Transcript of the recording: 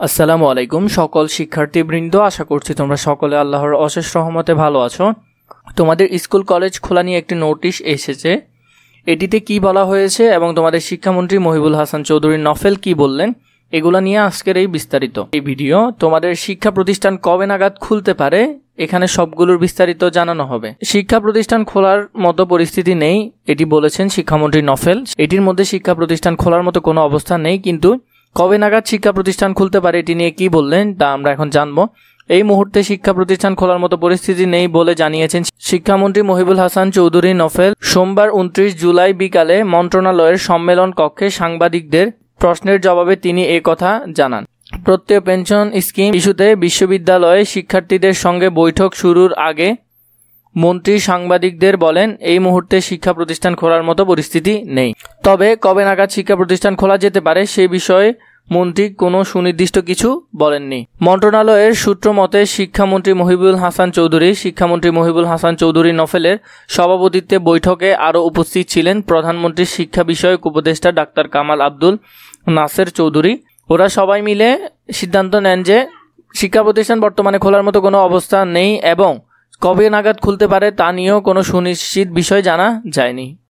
আসসালামু আলাইকুম সকল শিক্ষার্থীবৃন্দ, আশা করছি তোমরা সকলে আল্লাহর অশেষ রহমতে ভালো আছো। তোমাদের স্কুল কলেজ খোলা নিয়ে একটি নোটিশ এসেছে। এটিতে কি বলা হয়েছে এবং তোমাদের শিক্ষামন্ত্রী মহিবুল হাসান চৌধুরী নফেল কি বললেন, এগুলা নিয়ে আজকের এই বিস্তারিত এই ভিডিও। তোমাদের শিক্ষা প্রতিষ্ঠান কবে নাগাদ খুলতে পারে, এখানে সবগুলোর বিস্তারিত জানানো হবে। শিক্ষা প্রতিষ্ঠান খোলার মতো পরিস্থিতি নেই, এটি বলেছেন শিক্ষামন্ত্রী নফেল। এটির মধ্যে শিক্ষা প্রতিষ্ঠান খোলার মতো কোনো অবস্থা নেই, কিন্তু কবে নাগাদ শিক্ষা প্রতিষ্ঠান খুলতে পারে এটি নিয়ে কি বললেন তা আমরা এখন জানবো। এই মুহূর্তে শিক্ষা প্রতিষ্ঠান খোলার মতো পরিস্থিতি নেই বলে জানিয়েছেন শিক্ষামন্ত্রী মহিবুল হাসান চৌধুরী নফেল। সোমবার 29 জুলাই বিকালে মন্ত্রণালয়ের সম্মেলন কক্ষে সাংবাদিকদের প্রশ্নের জবাবে তিনি কথা জানান। প্রত্যয় পেনশন স্কিম ইস্যুতে বিশ্ববিদ্যালয়ে শিক্ষার্থীদের সঙ্গে বৈঠক শুরুর আগে মন্ত্রী সাংবাদিকদের বলেন, এই মুহূর্তে শিক্ষা প্রতিষ্ঠান খোলার মতো পরিস্থিতি নেই। তবে কবে নাগাদ শিক্ষা প্রতিষ্ঠান খোলা যেতে পারে সে বিষয়ে মন্ত্রী কোনো সুনির্দিষ্ট কিছু বলেননি। মন্ত্রণালয়ের সূত্র মতে শিক্ষামন্ত্রী মহিবুল হাসান চৌধুরী নফেলের সভাপতিত্বে বৈঠকে আরও উপস্থিত ছিলেন প্রধানমন্ত্রীর শিক্ষা বিষয়ক উপদেষ্টা ডাক্তার কামাল আব্দুল নাসের চৌধুরী। ওরা সবাই মিলে সিদ্ধান্ত নেন যে শিক্ষা প্রতিষ্ঠান বর্তমানে খোলার মতো কোনো অবস্থা নেই এবং কবে নাগাদ খুলতে পারে তা নিয়েও কোনো সুনিশ্চিত বিষয় জানা যায়নি।